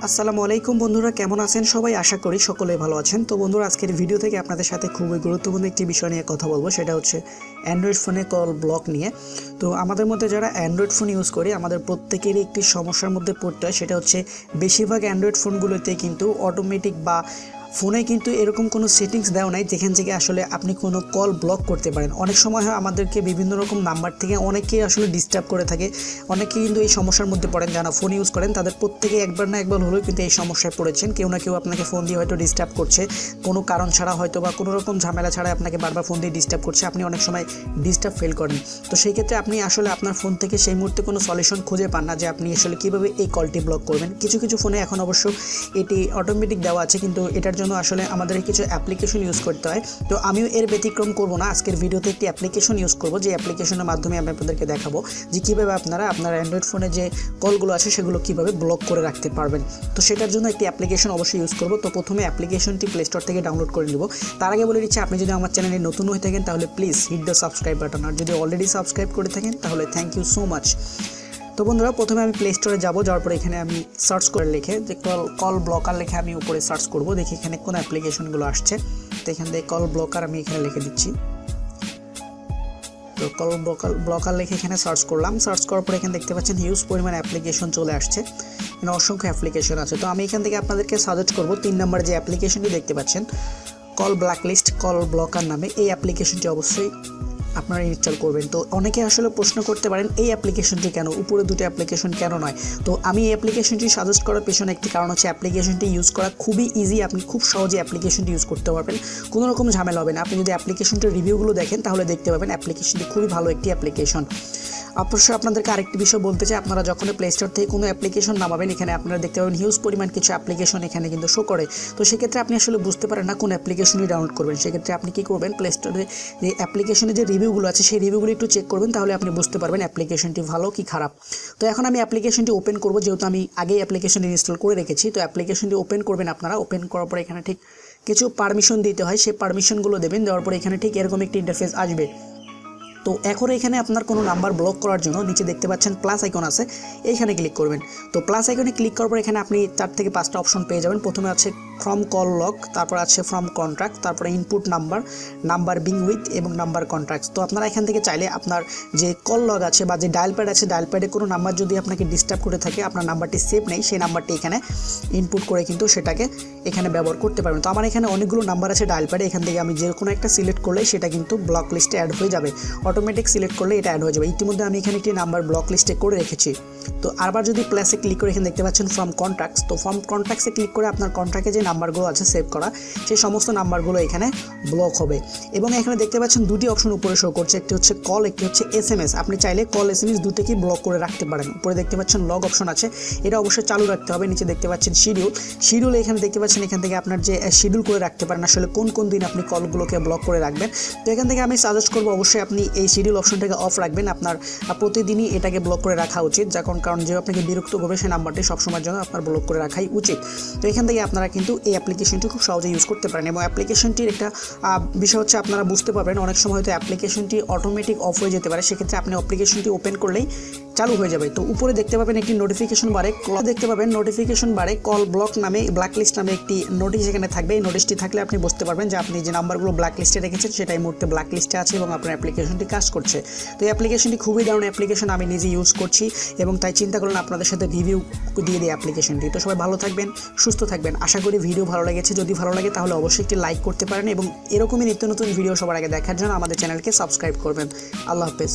আসসালামু আলাইকুম বন্ধুরা, কেমন আছেন সবাই? আশা করি সকলেই ভালো আছেন। তো বন্ধুরা, আজকের ভিডিও থেকে আপনাদের সাথে খুবই গুরুত্বপূর্ণ একটি বিষয় নিয়ে কথা বলবো, সেটা হচ্ছে অ্যান্ড্রয়েড ফোনে কল ব্লক নিয়ে। তো আমাদের মধ্যে যারা অ্যান্ড্রয়েড ফোন ইউজ করি, আমাদের প্রত্যেকেরই একটি সমস্যার মধ্যে পড়তে হয়। সেটা হচ্ছে বেশিরভাগ অ্যান্ড্রয়েড ফোনগুলোতে কিন্তু অটোমেটিক বা ফোনে কিন্তু এরকম কোনো সেটিংস দেওয়া নাই যেখান থেকে আসলে আপনি কোনো কল ব্লক করতে পারেন। অনেক সময় হয় আমাদেরকে বিভিন্ন রকম নাম্বার থেকে অনেকেই আসলে ডিস্টার্ব করে থাকে। অনেকেই কিন্তু এই সমস্যার মধ্যে পড়েন, যারা ফোন ইউজ করেন তাদের প্রত্যেকে একবার না একবার হলেও কিন্তু এই সমস্যায় পড়েছেন। কেউ না কেউ আপনাকে ফোন দিয়ে হয়তো ডিস্টার্ব করছে, কোনো কারণ ছাড়া হয়তো বা কোনো রকম ঝামেলা ছাড়া আপনাকে বারবার ফোন দিয়ে ডিস্টার্ব করছে। আপনি অনেক সময় ডিস্টার্ব ফেল করেন। তো সেই ক্ষেত্রে আপনি আসলে আপনার ফোন থেকে সেই মুহূর্তে কোনো সলিউশন খুঁজে পান না যে আপনি আসলে কীভাবে এই কলটি ব্লক করবেন। কিছু কিছু ফোনে এখন অবশ্য এটি অটোমেটিক দেওয়া আছে, কিন্তু এটার জন্য আসলে আমাদের কিছু অ্যাপ্লিকেশন ইউজ করতে হয়। তো আমিও এর ব্যতিক্রম করব না, আজকের ভিডিওতে একটি অ্যাপ্লিকেশন ইউজ করব, যে অ্যাপ্লিকেশনের মাধ্যমে আমি আপনাদেরকে দেখাবো যে কীভাবে আপনারা আপনার অ্যান্ড্রয়েড ফোনে যে কলগুলো আছে সেগুলো কীভাবে ব্লক করে রাখতে পারবেন। তো সেটার জন্য একটি অ্যাপ্লিকেশন অবশ্যই ইউজ করব। তো প্রথমে অ্যাপ্লিকেশনটি প্লে স্টোর থেকে ডাউনলোড করে নিব। তার আগে বলে দিচ্ছি, আপনি যদি আমার চ্যানেলে নতুন হয়ে থাকেন তাহলে please hit the subscribe button, আর যদি অলরেডি সাবস্ক্রাইব করে থাকেন তাহলে থ্যাংক ইউ সো মাচ। তো বন্ধুরা, প্রথমে আমি প্লে স্টোরে যাবো, যাওয়ার পরে এখানে আমি সার্চ করে লিখে যে কল ব্লকার লিখে আমি উপরে সার্চ করব, দেখি এখানে কোন অ্যাপ্লিকেশনগুলো আসছে। তো এখান থেকে কল ব্লকার আমি এখানে লিখে দিচ্ছি। তো কল ব্লকার লিখে এখানে সার্চ করলাম। সার্চ করার পরে এখানে দেখতে পাচ্ছেন হিউজ পরিমাণ অ্যাপ্লিকেশন চলে আসছে, এখানে অসংখ্য অ্যাপ্লিকেশন আছে। তো আমি এখান থেকে আপনাদেরকে সাজেস্ট করবো 3 নম্বর যে অ্যাপ্লিকেশনটি দেখতে পাচ্ছেন কল ব্ল্যাকলিস্ট কল ব্লকার নামে, এই অ্যাপ্লিকেশনটি অবশ্যই আপনারা ইনস্টল করবেন। তো অনেকে আসলে প্রশ্ন করতে পারেন এই অ্যাপ্লিকেশনটি কেন, উপরে দুটো অ্যাপ্লিকেশন কেন নয়। তো আমি এই অ্যাপ্লিকেশনটি সাজেস্ট করার পেছনে একটি কারণ হচ্ছে অ্যাপ্লিকেশনটি ইউজ করা খুবই ইজি। আপনি খুব সহজে অ্যাপ্লিকেশনটি ইউজ করতে পারবেন, কোনো রকম ঝামেলা হবে না। আপনি যদি অ্যাপ্লিকেশনটির রিভিউগুলো দেখেন তাহলে দেখতে পাবেন অ্যাপ্লিকেশনটি খুবই ভালো একটি অ্যাপ্লিকেশন। অবশ্যই আপনাদেরকে আরেকটি বিষয় বলতে চাই, আপনারা যখন প্লে স্টোর থেকে কোনো অ্যাপ্লিকেশন নামাবেন, এখানে আপনারা দেখতে পাবেন হিউজ পরিমাণ কিছু অ্যাপ্লিকেশন এখানে কিন্তু শো করে। তো সেক্ষেত্রে আপনি আসলে বুঝতে পারেন না কোন অ্যাপ্লিকেশনই ডাউনলোড করবেন। সেক্ষেত্রে আপনি কী করবেন, প্লে স্টোরে যে অ্যাপ্লিকেশনের যে রিভিউগুলো আছে সেই রিভিউগুলো একটু চেক করবেন, তাহলে আপনি বুঝতে পারবেন অ্যাপ্লিকেশনটি ভালো কি খারাপ। তো এখন আমি অ্যাপ্লিকেশনটি ওপেন করব, যেহেতু আমি আগেই অ্যাপ্লিকেশনটি ইনস্টল করে রেখেছি। তো অ্যাপ্লিকেশনটি ওপেন করবেন আপনারা। ওপেন করার পরে এখানে ঠিক কিছু পারমিশন দিতে হয়, সেই পারমিশনগুলো দেবেন। দেওয়ার পরে এখানে ঠিক এরকম একটি ইন্টারফেস আসবে। তো এখন এখানে আপনার কোনো নাম্বার ব্লক করার জন্য নিচে দেখতে পাচ্ছেন প্লাস আইকন আছে, এইখানে ক্লিক করবেন। তো প্লাস আইকনে ক্লিক করার পর এখানে আপনি 4 থেকে 5টা অপশন পেয়ে যাবেন। প্রথমে আছে ফ্রম কল লগ, তারপর আছে ফ্রম কন্ট্রাক্ট, তারপরে ইনপুট নাম্বার বিং উইথ এবং নাম্বার কন্ট্রাক্টস। তো আপনারা এখান থেকে চাইলে আপনার যে কল লগ আছে বা যে ডায়াল প্যাড আছে, ডায়াল প্যাডে কোনো নাম্বার যদি আপনাকে ডিস্টার্ব করে থাকে, আপনার নাম্বারটি সেভ নেই, সেই নাম্বারটি এখানে ইনপুট করে কিন্তু সেটাকে এখানে ব্যবহার করতে পারবেন। তো আমার এখানে অনেকগুলো নাম্বার আছে ডায়াল প্যাডে, এখান থেকে আমি যে কোনো একটা সিলেক্ট করলে সেটা কিন্তু ব্লক লিস্টে অ্যাড হয়ে যাবে। অটোমেটিক সিলেক্ট করলে এটা অ্যাড হয়ে যাবে। ইতিমধ্যে আমি এখানে একটি নাম্বার ব্লক লিস্টে করে রেখেছি। তো আবার যদি প্লাসে ক্লিক করে এখানে দেখতে পাচ্ছেন ফ্রম কন্ট্রাক্টস। তো ফ্রম কন্ট্রাক্টসে ক্লিক করে আপনার কন্ট্রাক্টে যে নাম্বারগুলো আছে সেভ করা, সেই সমস্ত নাম্বারগুলো এখানে ব্লক হবে। এবং এখানে দেখতে পাচ্ছেন দুটি অপশন উপরে শো করছে, একটি হচ্ছে কল, একটি হচ্ছে SMS। আপনি চাইলে কল SMS দুটোকেই ব্লক করে রাখতে পারেন। উপরে দেখতে পাচ্ছেন লগ অপশন আছে, এটা অবশ্যই চালু রাখতে হবে। নিচে দেখতে পাচ্ছেন শিডিউল, এখানে দেখতে পাচ্ছেন এখান থেকে আপনার যে শিডিউল করে রাখতে পারেন আসলে কোন কোন দিন আপনি কলগুলোকে ব্লক করে রাখবেন। তো এখান থেকে আমি সাজেস্ট করবো অবশ্যই আপনি এই শিডিউল অপশনটাকে অফ রাখবেন। আপনার প্রতিদিনই এটাকে ব্লক করে রাখা উচিত, কারণ যে আপনাকে বিরক্ত করবে সেই নাম্বারটি সবসময়ের জন্য আপনার ব্লক করে রাখাই উচিত। তো এখান থেকে আপনারা কিন্তু এই অ্যাপ্লিকেশনটি খুব সহজে ইউজ করতে পারেন। এবং অ্যাপ্লিকেশনটির একটা বিষয় হচ্ছে আপনারা বুঝতে পারবেন অনেক সময় হয়তো অ্যাপ্লিকেশনটি অটোমেটিক অফ হয়ে যেতে পারে, সেক্ষেত্রে আপনি অ্যাপ্লিকেশনটি ওপেন করলেই চালু হয়ে যাবে। তো উপরে দেখতে পাবেন একটি নোটিফিকেশন বারে কল ব্লক নামে ব্ল্যাকলিস্ট নামে একটি নোটিশ এখানে থাকবে। এই নোটিশটি থাকলে আপনি বুঝতে পারবেন যে আপনি যে নাম্বারগুলো ব্ল্যাকলিস্টে রেখেছেন সেটা এই মুহূর্তে ব্ল্যাকলিস্টে আছে এবং আপনার অ্যাপ্লিকেশনটি কাজ করছে। তো এই অ্যাপ্লিকেশনটি খুবই দারুণ অ্যাপ্লিকেশন, আমি নিজে ইউজ করছি এবং তাই চিন্তা করলেন আপনাদের সাথে রিভিউ দিয়ে দিই অ্যাপ্লিকেশনটি। তো সবাই ভালো থাকবেন, সুস্থ থাকবেন। আশা করি ভিডিও ভালো লেগেছে। যদি ভালো লাগে তাহলে অবশ্যই একটি লাইক করতে পারেন এবং এরকমই নিত্য নতুন ভিডিও সবার আগে দেখার জন্য আমাদের চ্যানেলকে সাবস্ক্রাইব করবেন। আল্লাহ হাফেজ।